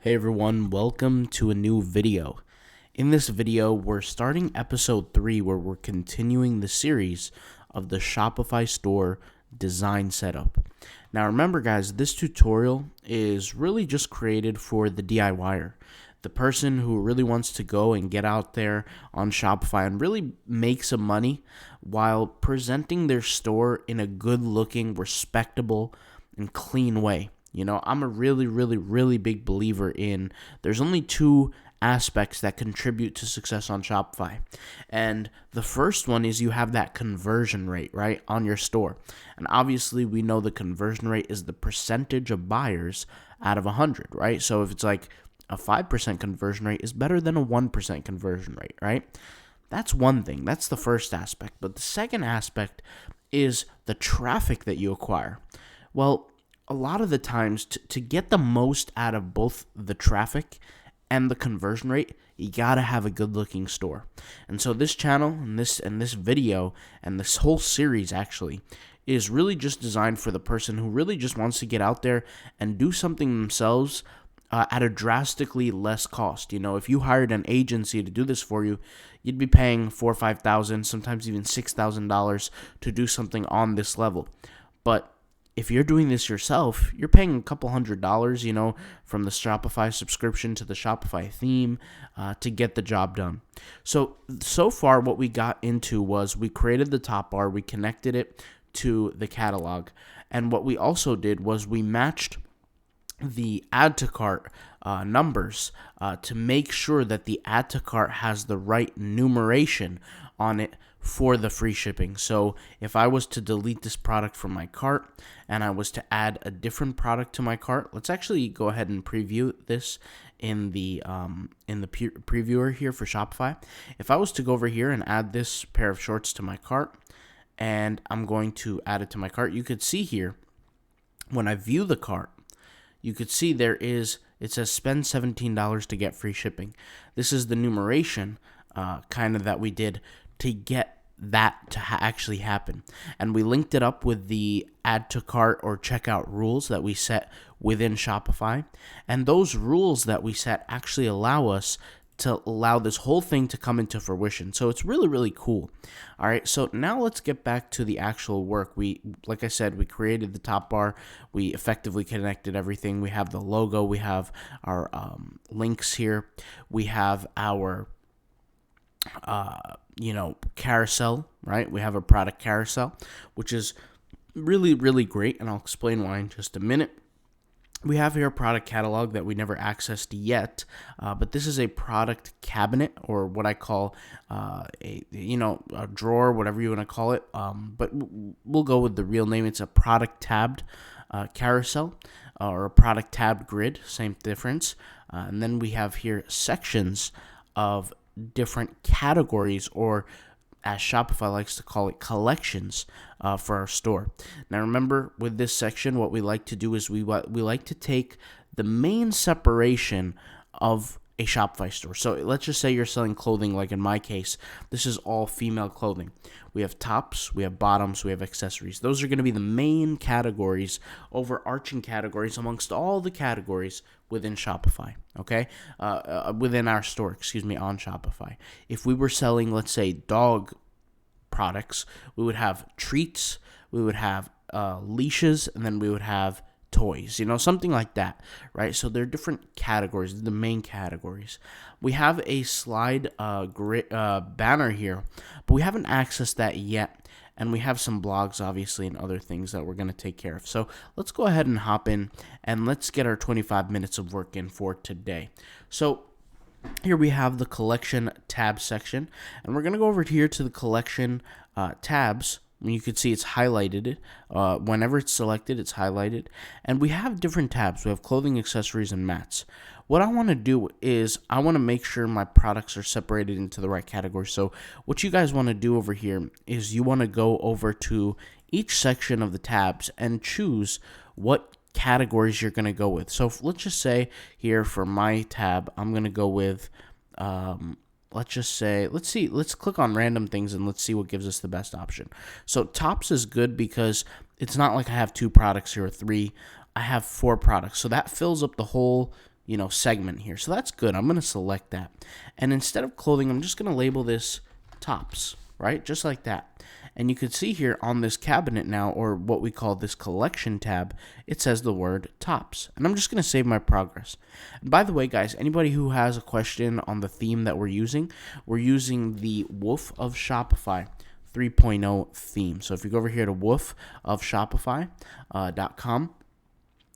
Hey everyone, welcome to a new video. In this video, we're starting episode 3 where we're continuing the series of the Shopify store design setup. Now remember guys, this tutorial is really just created for the DIYer, the person who really wants to go and get out there on Shopify and really make some money while presenting their store in a good looking, respectable, and clean way. You know, I'm a really big believer in there's only two aspects that contribute to success on Shopify. And the first one is you have that conversion rate, right, on your store. And obviously we know the conversion rate is the percentage of buyers out of 100, right? So if it's like a 5% conversion rate is better than a 1% conversion rate, right? That's one thing. That's the first aspect. But the second aspect is the traffic that you acquire. Well, a lot of the times, to get the most out of both the traffic and the conversion rate, you gotta have a good-looking store. And so this channel and this video and this whole series actually is really just designed for the person who really just wants to get out there and do something themselves at a drastically less cost. You know, if you hired an agency to do this for you, you'd be paying $4,000 or $5,000, sometimes even $6,000 to do something on this level. But if you're doing this yourself, you're paying a couple $100s, you know, from the Shopify subscription to the Shopify theme to get the job done. So far what we got into was we created the top bar, we connected it to the catalog, and what we also did was we matched the add to cart numbers to make sure that the add to cart has the right numeration on it for the free shipping. So if I was to delete this product from my cart and I was to add a different product to my cart, let's actually go ahead and preview this in the previewer here for Shopify. If I was to go over here and add this pair of shorts to my cart, and I'm going to add it to my cart, you could see here when I view the cart, you could see it says spend $17 to get free shipping. This is the numeration kind of that we did to get that to actually happen. And we linked it up with the add to cart or checkout rules that we set within Shopify. And those rules that we set actually allow us to allow this whole thing to come into fruition. So it's really cool. All right, so now let's get back to the actual work. Like I said, we created the top bar. We effectively connected everything. We have the logo. We have our links here. We have our carousel, right? We have a product carousel, which is really great, and I'll explain why in just a minute. We have here a product catalog that we never accessed yet, but this is a product cabinet, or what I call a drawer, whatever you want to call it. But we'll go with the real name. It's a product tabbed carousel, or a product tabbed grid, same difference. And then we have here sections of different categories, or as Shopify likes to call it, collections for our store. Now remember, with this section, what we like to do is we like to take the main separation of a Shopify store. So let's just say you're selling clothing, like in my case, this is all female clothing. We have tops, we have bottoms, we have accessories. Those are going to be the main categories, overarching categories amongst all the categories within Shopify, okay? Within our store, on Shopify. If we were selling, let's say, dog products, we would have treats, we would have leashes, and then we would have toys, something like that, right? So they're different categories, the main categories. We have a slide banner here, but we haven't accessed that yet, and we have some blogs, obviously, and other things that we're going to take care of. So let's go ahead and hop in, and let's get our 25 minutes of work in for today. So here we have the collection tab section, and we're going to go over here to the collection tabs. You can see it's highlighted. Whenever it's selected, it's highlighted. And we have different tabs. We have clothing, accessories, and mats. What I want to do is I want to make sure my products are separated into the right category. So what you guys want to do over here is you want to go over to each section of the tabs and choose what categories you're going to go with. So let's just say here for my tab, I'm going to go with let's click on random things and let's see what gives us the best option. So tops is good because it's not like I have 2 products here or 3. I have 4 products. So that fills up the whole, segment here. So that's good. I'm going to select that. And instead of clothing, I'm just going to label this tops, right? Just like that. And you can see here on this cabinet now, or what we call this collection tab, it says the word tops. And I'm just going to save my progress. And by the way, guys, anybody who has a question on the theme that we're using the Wolf of Shopify 3.0 theme. So if you go over here to wolfofshopify.com,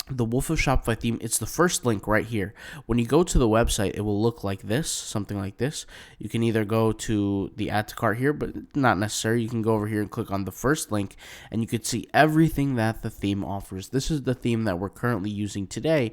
the Wolf of Shopify theme, it's the first link right here. When you go to the website, it will look like this, something like this. You can either go to the add to cart here, but not necessary. You can go over here and click on the first link, and you can see everything that the theme offers. This is the theme that we're currently using today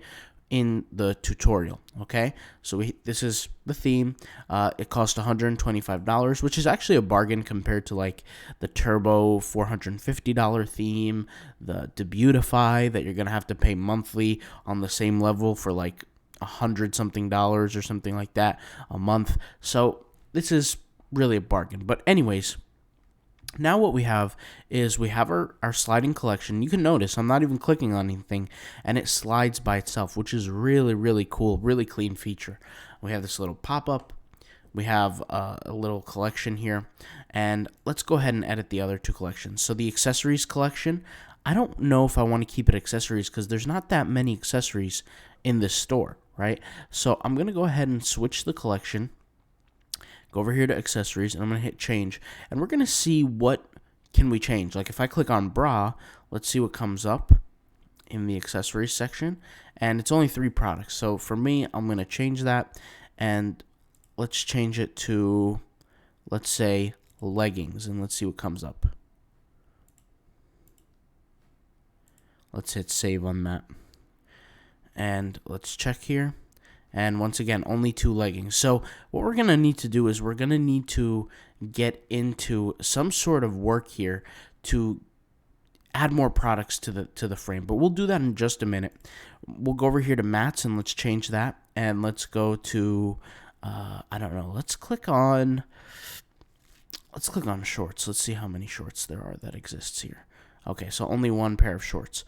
in the tutorial. Okay, so this is the theme. It cost $125, which is actually a bargain compared to like the Turbo $450 theme, the Debutify that you're gonna have to pay monthly on the same level for like $100-something or something like that a month. So this is really a bargain. But anyways, now what we have is we have our sliding collection. You can notice I'm not even clicking on anything, and it slides by itself, which is really, really cool, really clean feature. We have this little pop-up. We have a little collection here, and let's go ahead and edit the other two collections. So the accessories collection, I don't know if I want to keep it accessories because there's not that many accessories in this store, right? So I'm going to go ahead and switch the collection. Go over here to accessories, and I'm going to hit change. And we're going to see what can we change. Like if I click on bra, let's see what comes up in the accessories section. And it's only 3 products. So for me, I'm going to change that. And let's change it to, let's say, leggings. And let's see what comes up. Let's hit save on that. And let's check here. And once again, only 2 leggings. So what we're going to need to do is we're going to need to get into some sort of work here to add more products to the frame. But we'll do that in just a minute. We'll go over here to mats and let's change that. And let's go to, I don't know, let's click on shorts. Let's see how many shorts there are that exists here. Okay, so only 1 pair of shorts.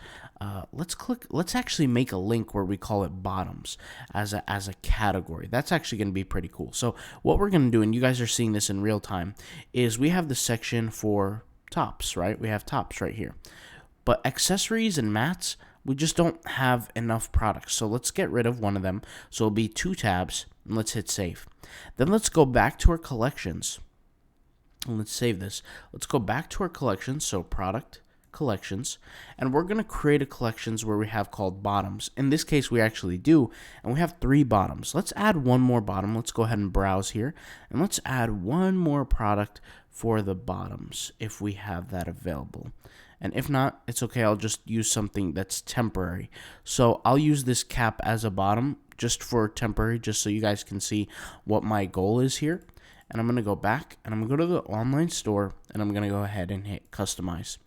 Let's actually make a link where we call it bottoms as a category. That's actually going to be pretty cool. So what we're going to do, and you guys are seeing this in real time, is we have the section for tops, right? We have tops right here. But accessories and mats, we just don't have enough products. So let's get rid of one of them. So it'll be 2 tabs, and let's hit save. Then let's go back to our collections. And let's save this. Let's go back to our collections, so product, collections, and we're going to create a collections where we have called bottoms. In this case, we actually do, and we have 3 bottoms. Let's add 1 more bottom. Let's go ahead and browse here, and let's add 1 more product for the bottoms if we have that available. And if not, it's okay. I'll just use something that's temporary. So I'll use this cap as a bottom just for temporary, just so you guys can see what my goal is here. And I'm going to go back, and I'm going to go to the online store, and I'm going to go ahead and hit customize.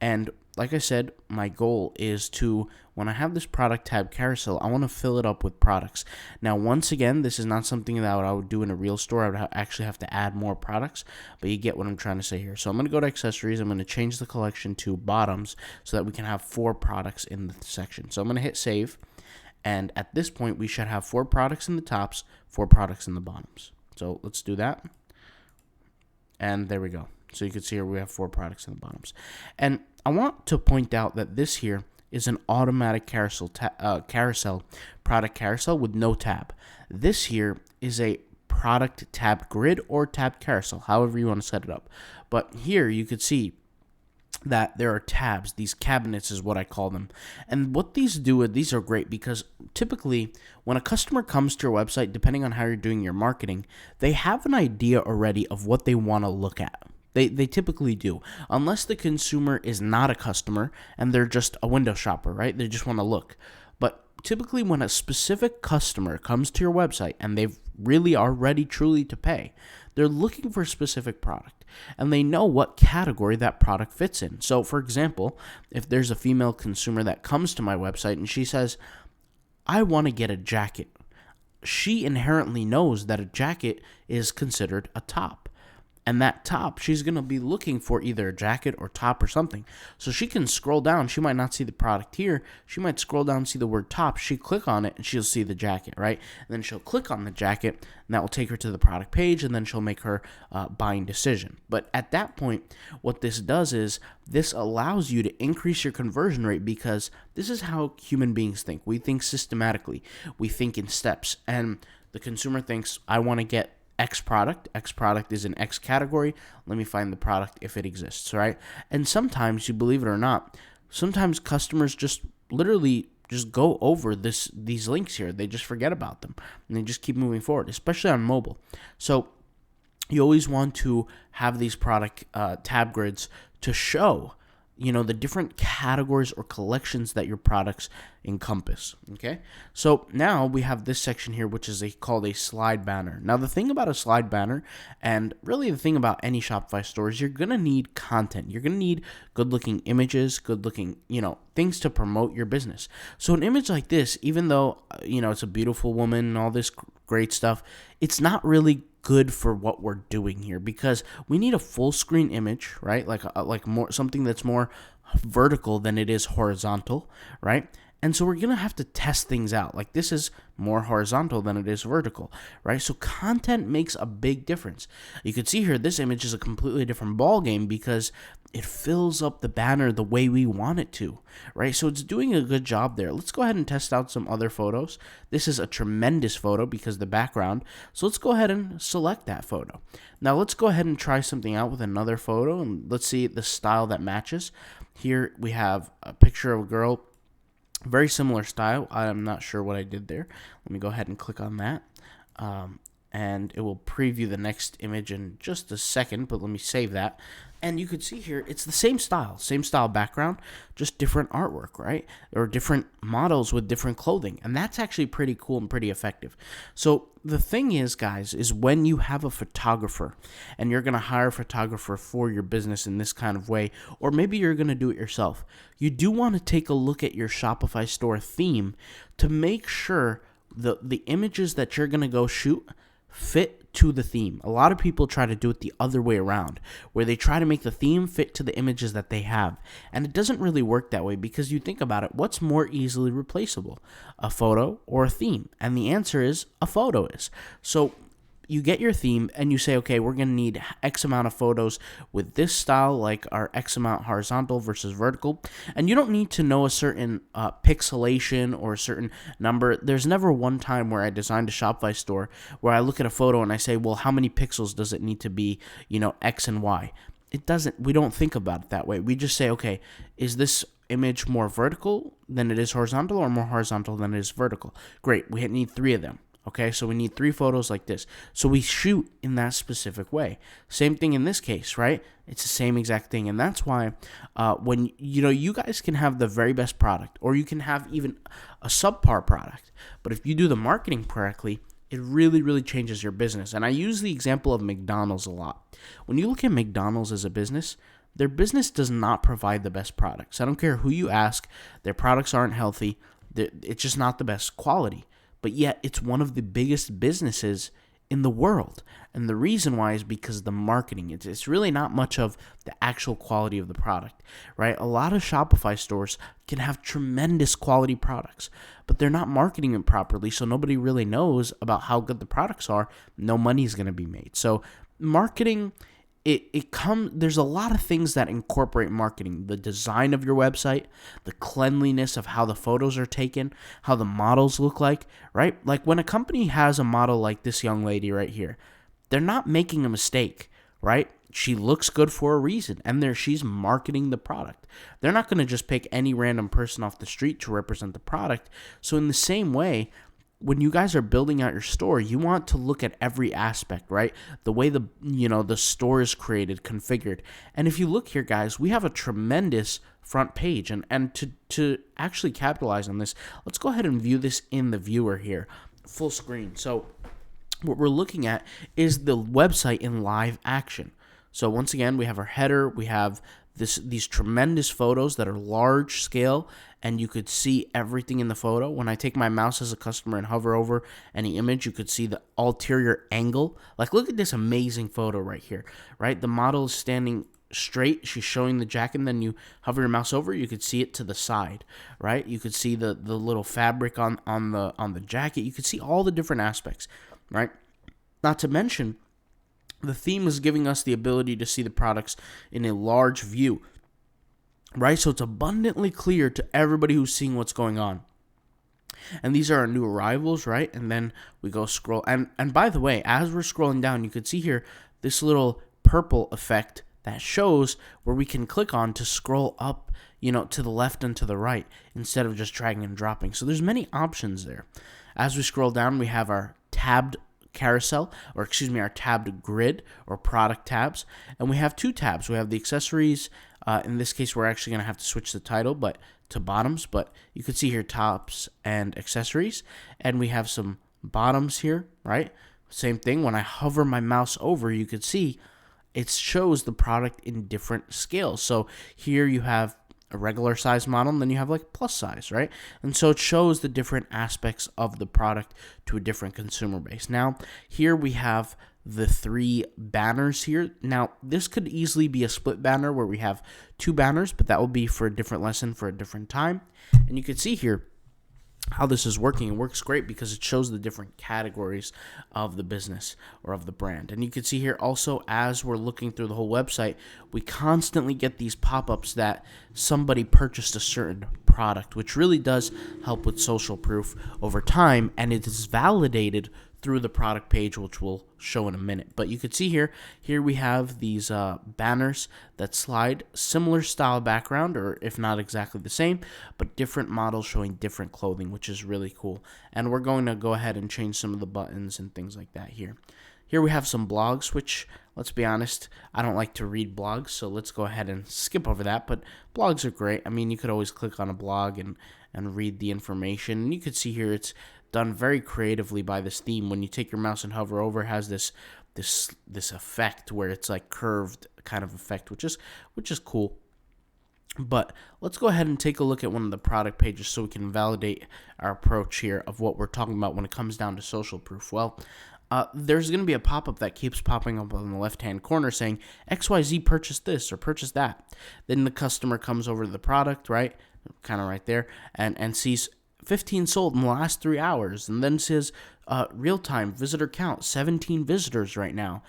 And like I said, my goal is to, when I have this product tab carousel, I want to fill it up with products. Now, once again, this is not something that I would do in a real store. I would actually have to add more products, but you get what I'm trying to say here. So I'm going to go to accessories. I'm going to change the collection to bottoms so that we can have 4 products in the section. So I'm going to hit save. And at this point, we should have 4 products in the tops, 4 products in the bottoms. So let's do that. And there we go. So you can see here we have 4 products in the bottoms. And I want to point out that this here is an automatic carousel product carousel with no tab. This here is a product tab grid or tab carousel, however you want to set it up. But here you could see that there are tabs. These cabinets is what I call them. And what these do, these are great because typically when a customer comes to your website, depending on how you're doing your marketing, they have an idea already of what they want to look at. They typically do, unless the consumer is not a customer and they're just a window shopper, right? They just want to look. But typically when a specific customer comes to your website and they really are ready truly to pay, they're looking for a specific product and they know what category that product fits in. So for example, if there's a female consumer that comes to my website and she says, I want to get a jacket, she inherently knows that a jacket is considered a top. And that top, she's going to be looking for either a jacket or top or something. So she can scroll down. She might not see the product here. She might scroll down and see the word top. She click on it and she'll see the jacket, right? And then she'll click on the jacket and that will take her to the product page, and then she'll make her buying decision. But at that point, what this does is this allows you to increase your conversion rate, because this is how human beings think. We think systematically. We think in steps. And the consumer thinks, I want to get X product. X product is in X category. Let me find the product if it exists, right? And sometimes, you believe it or not, sometimes customers just literally just go over these links here. They just forget about them and they just keep moving forward, especially on mobile. So you always want to have these product tab grids to show, the different categories or collections that your products encompass. Okay, so now we have this section here, which is called a slide banner. Now, the thing about a slide banner, and really the thing about any Shopify store, is you're gonna need content. You're gonna need good-looking images, good-looking, things to promote your business. So an image like this, even though it's a beautiful woman and all this great stuff, it's not really good for what we're doing here, because we need a full screen image, right? Like more something that's more vertical than it is horizontal, right? And so we're going to have to test things out. Like, this is more horizontal than it is vertical, right? So content makes a big difference. You can see here, this image is a completely different ball game because it fills up the banner the way we want it to, right? So it's doing a good job there. Let's go ahead and test out some other photos. This is a tremendous photo because of the background. So let's go ahead and select that photo. Now let's go ahead and try something out with another photo, and let's see the style that matches. Here we have a picture of a girl. Very similar style. I'm not sure what I did there. Let me go ahead and click on that. And it will preview the next image in just a second, but let me save that. And you can see here, it's the same style background, just different artwork, right? Or different models with different clothing. And that's actually pretty cool and pretty effective. So the thing is, guys, is when you have a photographer and you're going to hire a photographer for your business in this kind of way, or maybe you're going to do it yourself, you do want to take a look at your Shopify store theme to make sure the images that you're going to go shoot fit to the theme. A lot of people try to do it the other way around, where they try to make the theme fit to the images that they have. And it doesn't really work that way, because you think about it, what's more easily replaceable, a photo or a theme? And the answer is a photo is. So you get your theme and you say, okay, we're going to need X amount of photos with this style, like our X amount horizontal versus vertical. And you don't need to know a certain pixelation or a certain number. There's never one time where I designed a Shopify store where I look at a photo and I say, well, how many pixels does it need to be, X and Y? It doesn't. We don't think about it that way. We just say, okay, is this image more vertical than it is horizontal, or more horizontal than it is vertical? Great. We need 3 of them. Okay, so we need 3 photos like this. So we shoot in that specific way. Same thing in this case, right? It's the same exact thing. And that's why when, you guys can have the very best product, or you can have even a subpar product. But if you do the marketing correctly, it really, really changes your business. And I use the example of McDonald's a lot. When you look at McDonald's as a business, their business does not provide the best products. I don't care who you ask. Their products aren't healthy. It's just not the best quality. But yet it's one of the biggest businesses in the world. And the reason why is because of the marketing. It's really not much of the actual quality of the product, right? A lot of Shopify stores can have tremendous quality products, but they're not marketing them properly, so nobody really knows about how good the products are. No money is going to be made. So marketing, there's a lot of things that incorporate marketing. The design of your website, the cleanliness of how the photos are taken, how the models look like, right? Like when a company has a model like this young lady right here, they're not making a mistake, right? She looks good for a reason, and she's marketing the product. They're not going to just pick any random person off the street to represent the product. So in the same way, when you guys are building out your store, you want to look at every aspect, right? The way the store is created, configured. And if you look here, guys, we have a tremendous front page. And to actually capitalize on this, let's go ahead and view this in the viewer here, full screen. So what we're looking at is the website in live action. So once again, we have our header, we have these tremendous photos that are large scale and you could see everything in the photo. When I take my mouse as a customer and hover over any image, you could see the ulterior angle. Like, look at this amazing photo right here, right? The model is standing straight. She's showing the jacket, and then you hover your mouse over, you could see it to the side, right? You could see the little fabric on the jacket. You could see all the different aspects, right? Not to mention, the theme is giving us the ability to see the products in a large view, right? So it's abundantly clear to everybody who's seeing what's going on. And these are our new arrivals, right? And then we go scroll. And by the way, as we're scrolling down, you can see here this little purple effect that shows where we can click on to scroll up, to the left and to the right instead of just dragging and dropping. So there's many options there. As we scroll down, we have our tabbed carousel, our tabbed grid or product tabs. And we have two tabs. We have the accessories. In this case, we're actually going to have to switch the title to bottoms, but you can see here tops and accessories. And we have some bottoms here, right? Same thing. When I hover my mouse over, you could see it shows the product in different scales. So here you have a regular size model, and then you have like plus size, right? And so it shows the different aspects of the product to a different consumer base. Now, here we have the three banners here. Now, this could easily be a split banner where we have two banners, but that will be for a different lesson for a different time. And you can see here how this is working. It works great because it shows the different categories of the business or of the brand. And you can see here also, as we're looking through the whole website, we constantly get these pop-ups that somebody purchased a certain product, which really does help with social proof over time, and it is validated through the product page, which we'll show in a minute. But you can see here we have these banners that slide, similar style background, or if not exactly the same, but different models showing different clothing, which is really cool. And we're going to go ahead and change some of the buttons and things like that here. Here we have some blogs, which, let's be honest, I don't like to read blogs, so let's go ahead and skip over that. But blogs are great. I mean, you could always click on a blog and read the information. And you can see here it's done very creatively by this theme. When you take your mouse and hover over, it has this effect where it's like curved kind of effect, which is cool. But let's go ahead and take a look at one of the product pages so we can validate our approach here of what we're talking about when it comes down to social proof. Well, there's going to be a pop-up that keeps popping up on the left-hand corner saying XYZ purchased this or purchased that. Then the customer comes over to the product, right, kind of right there, and sees 15 sold in the last 3 hours, and then says real-time visitor count, 17 visitors right now,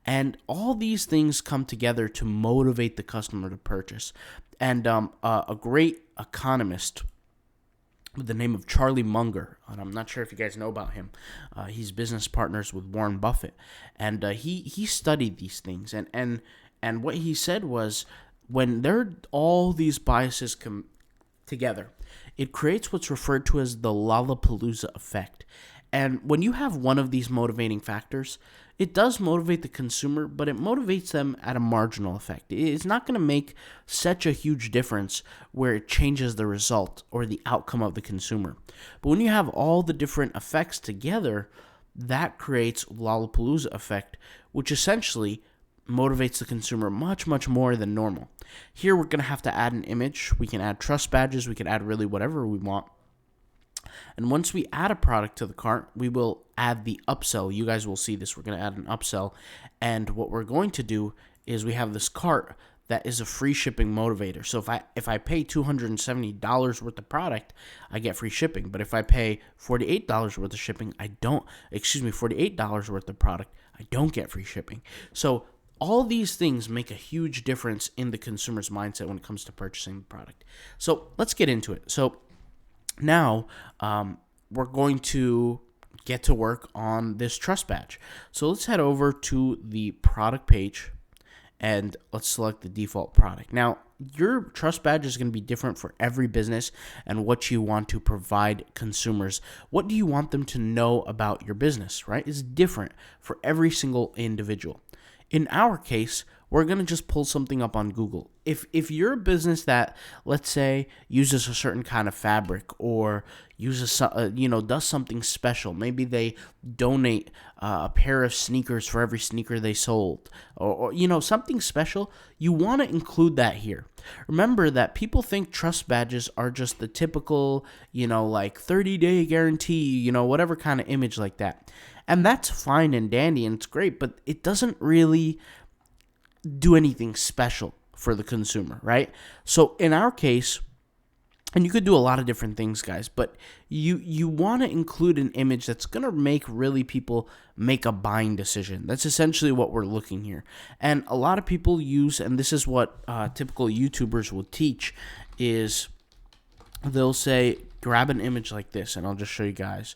and all these things come together to motivate the customer to purchase. And a great economist with the name of Charlie Munger, and I'm not sure if you guys know about him. He's business partners with Warren Buffett, and he studied these things, and what he said was, when there are all these biases come together, it creates what's referred to as the Lollapalooza effect. And when you have one of these motivating factors, it does motivate the consumer, but it motivates them at a marginal effect. It's not going to make such a huge difference where it changes the result or the outcome of the consumer. But when you have all the different effects together, that creates Lollapalooza effect, which essentially motivates the consumer much, much more than normal. Here we're going to have to add an image. We can add trust badges. We can add really whatever we want. And once we add a product to the cart, we will add the upsell. You guys will see this. We're going to add an upsell. And what we're going to do is we have this cart that is a free shipping motivator. So if I pay $270 worth of product, I get free shipping. But if I pay $48 worth of shipping, $48 worth of product, I don't get free shipping. So all these things make a huge difference in the consumer's mindset when it comes to purchasing the product. So let's get into it. So now we're going to get to work on this trust badge. So let's head over to the product page and let's select the default product. Now, your trust badge is going to be different for every business and what you want to provide consumers. What do you want them to know about your business, right? It's different for every single individual. In our case, we're going to just pull something up on Google. If you're a business that, let's say, uses a certain kind of fabric or uses does something special, maybe they donate a pair of sneakers for every sneaker they sold, or something special, you want to include that here. Remember that people think trust badges are just the typical, like 30-day guarantee, whatever kind of image like that. And that's fine and dandy and it's great, but it doesn't really do anything special for the consumer, right? So in our case, and you could do a lot of different things, guys, but you want to include an image that's going to make really people make a buying decision. That's essentially what we're looking here. And a lot of people use, and this is what typical YouTubers will teach, is they'll say, grab an image like this, and I'll just show you guys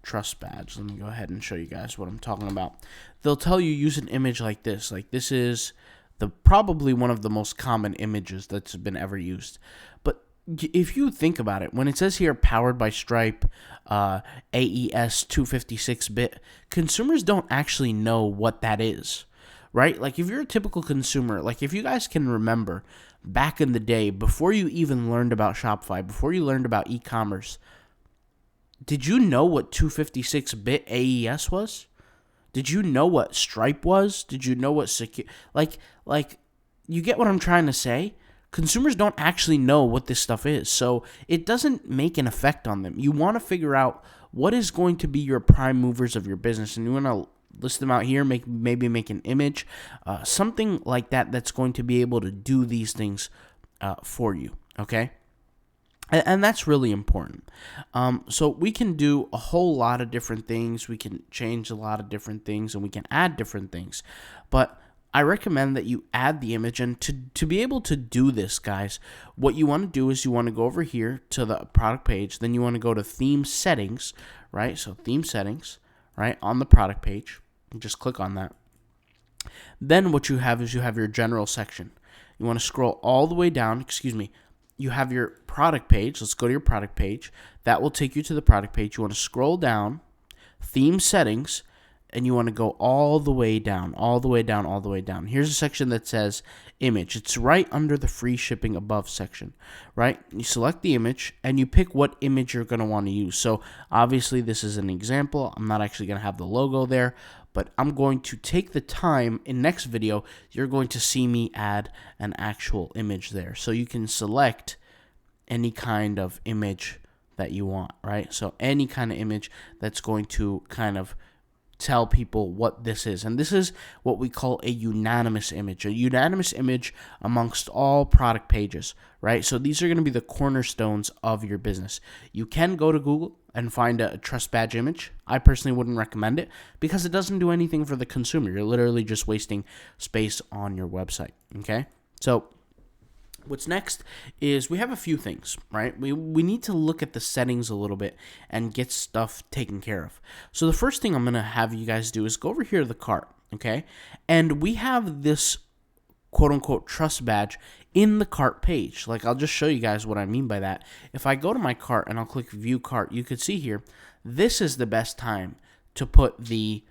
trust badge. Let me go ahead and show you guys what I'm talking about. They'll tell you use an image like this. Like this is probably one of the most common images that's been ever used. But if you think about it, when it says here powered by Stripe, AES 256-bit, consumers don't actually know what that is, right? Like if you're a typical consumer, like if you guys can remember back in the day, before you even learned about Shopify, before you learned about e-commerce, did you know what 256-bit AES was? Did you know what Stripe was? Did you know what secure? Like you get what I'm trying to say? Consumers don't actually know what this stuff is, so it doesn't make an effect on them. You want to figure out what is going to be your prime movers of your business, and you want to list them out here, maybe make an image, something like that that's going to be able to do these things for you, okay? And that's really important. So we can do a whole lot of different things. We can change a lot of different things, and we can add different things. But I recommend that you add the image. And to be able to do this, guys, what you want to do is you want to go over here to the product page. Then you want to go to theme settings, right? So theme settings, right, on the product page. And just click on that. Then what you have is you have your general section. You want to scroll all the way down. You have your product page. Let's go to your product page. That will take you to the product page. You want to scroll down, theme settings, and you want to go all the way down, all the way down, all the way down. Here's a section that says image. It's right under the free shipping above section, right? You select the image, and you pick what image you're going to want to use. So obviously this is an example. I'm not actually going to have the logo there, but I'm going to take the time in next video, you're going to see me add an actual image there. So you can select any kind of image that you want, right? So any kind of image that's going to kind of tell people what this is. And this is what we call a unanimous image amongst all product pages, right? So these are going to be the cornerstones of your business. You can go to Google and find a trust badge image. I personally wouldn't recommend it because it doesn't do anything for the consumer. You're literally just wasting space on your website, okay? So what's next is we have a few things, right? We need to look at the settings a little bit and get stuff taken care of. So the first thing I'm going to have you guys do is go over here to the cart, okay? And we have this quote-unquote trust badge in the cart page. Like, I'll just show you guys what I mean by that. If I go to my cart and I'll click view cart, you could see here, this is the best time to put the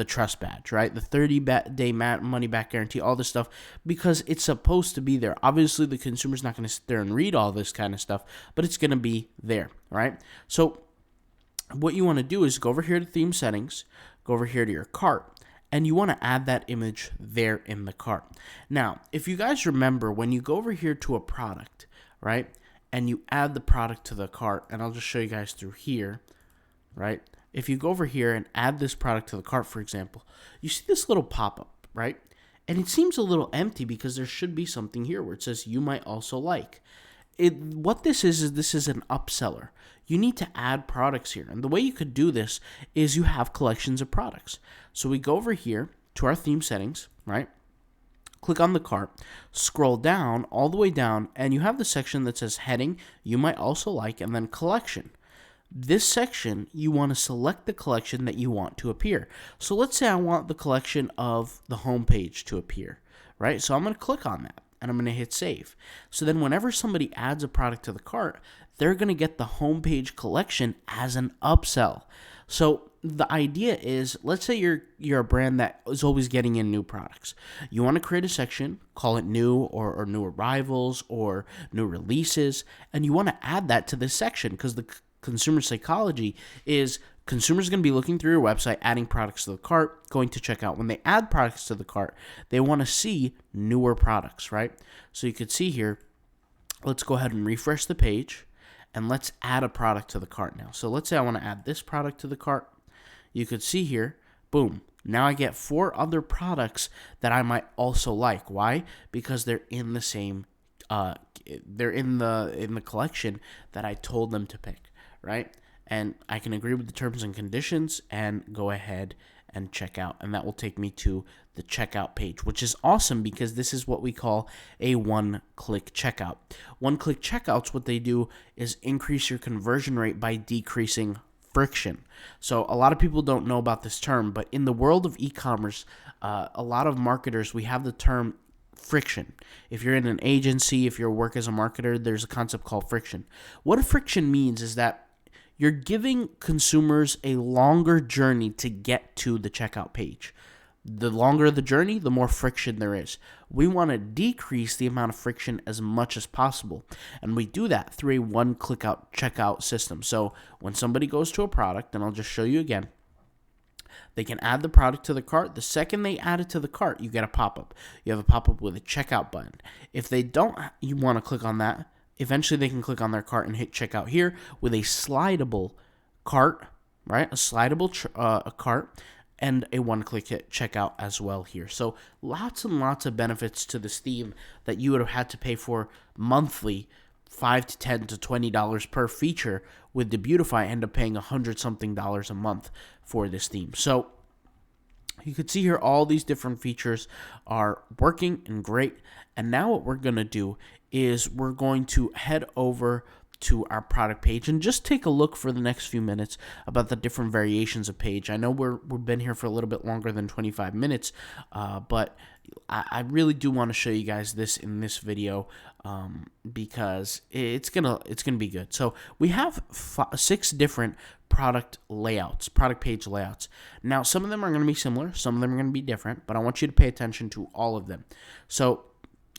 trust badge, right? The 30-day money back guarantee, all this stuff, because it's supposed to be there. Obviously, the consumer's not going to sit there and read all this kind of stuff, but it's going to be there, right? So what you want to do is go over here to theme settings, go over here to your cart, and you want to add that image there in the cart. Now, if you guys remember, when you go over here to a product, right, and you add the product to the cart, and I'll just show you guys through here, right? If you go over here and add this product to the cart, for example, you see this little pop-up, right? And it seems a little empty because there should be something here where it says you might also like. What this is this is an upseller. You need to add products here. And the way you could do this is you have collections of products. So we go over here to our theme settings, right? Click on the cart, scroll down, all the way down, and you have the section that says heading, you might also like, and then collection. This section, you want to select the collection that you want to appear. So let's say I want the collection of the home page to appear, right? So I'm going to click on that, and I'm going to hit save. So then whenever somebody adds a product to the cart, they're going to get the homepage collection as an upsell. So the idea is, let's say you're a brand that is always getting in new products. You want to create a section, call it new or new arrivals or new releases, and you want to add that to this section because the consumer psychology is consumers going to be looking through your website, adding products to the cart, going to checkout. When they add products to the cart, they want to see newer products, right? So you could see here, let's go ahead and refresh the page. And let's add a product to the cart now. So let's say I want to add this product to the cart. You could see here, boom. Now I get 4 other products that I might also like. Why? Because they're in the same, they're in the collection that I told them to pick, right? And I can agree with the terms and conditions and go ahead and check out. And that will take me to the checkout page, which is awesome because this is what we call a one-click checkout. One-click checkouts, what they do is increase your conversion rate by decreasing friction. So a lot of people don't know about this term, but in the world of e-commerce, a lot of marketers, we have the term friction. If you're in an agency, if you work as a marketer, there's a concept called friction. What a friction means is that you're giving consumers a longer journey to get to the checkout page. The longer the journey, the more friction there is. We want to decrease the amount of friction as much as possible. And we do that through a one-click out checkout system. So when somebody goes to a product, and I'll just show you again, they can add the product to the cart. The second they add it to the cart, you get a pop-up. You have a pop-up with a checkout button. If they don't, you want to click on that. Eventually, they can click on their cart and hit checkout here with a slidable cart, right? A slidable cart and a one-click hit checkout as well here. So lots and lots of benefits to this theme that you would have had to pay for monthly, $5 to $10 to $20 per feature. With Debutify, end up paying $100-something a month for this theme. So you could see here all these different features are working and great. And now what we're going to do is we're going to head over to our product page and just take a look for the next few minutes about the different variations of page. I know we've been here for a little bit longer than 25 minutes, but I really do want to show you guys this in this video because it's gonna be good. So we have 6 different product page layouts. Now some of them are going to be similar, some of them are going to be different, but I want you to pay attention to all of them. So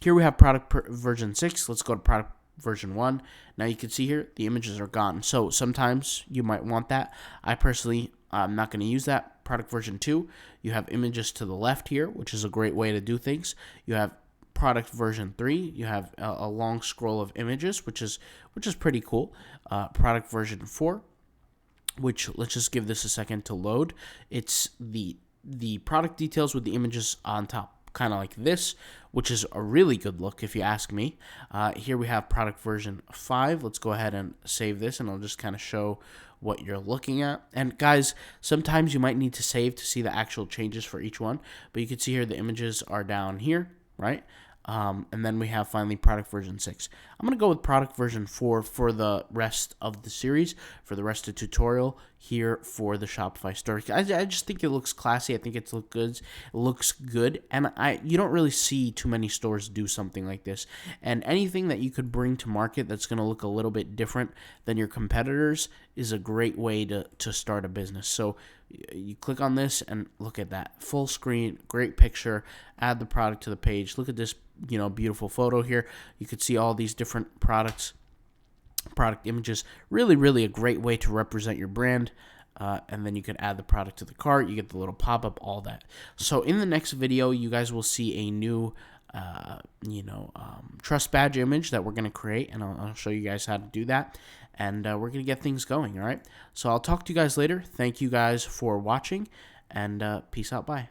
here we have product version 6. Let's go to product version 1. Now you can see here the images are gone. So sometimes you might want that. I personally, I'm not going to use that. Product version 2, you have images to the left here, which is a great way to do things. You have product version 3, you have a long scroll of images, which is pretty cool. Product version 4, which let's just give this a second to load. It's the product details with the images on top, kind of like this, which is a really good look if you ask me. Here we have product version 5. Let's go ahead and save this, and I'll just kind of show what you're looking at. And guys, sometimes you might need to save to see the actual changes for each one, but you can see here the images are down here, right? And then we have finally product version 6. I'm going to go with product version 4 for the rest of the series, for the rest of the tutorial here for the Shopify store. I just think it looks classy. I think it looks good. And you don't really see too many stores do something like this. And anything that you could bring to market that's going to look a little bit different than your competitors is a great way to start a business. So you click on this and look at that full screen, great picture, add the product to the page. Look at this, beautiful photo here. You could see all these different product images. Really, really a great way to represent your brand. And then you can add the product to the cart. You get the little pop-up, all that. So in the next video, you guys will see a new trust badge image that we're going to create, and I'll show you guys how to do that, and we're going to get things going. All right, so I'll talk to you guys later. Thank you guys for watching, and peace out. Bye.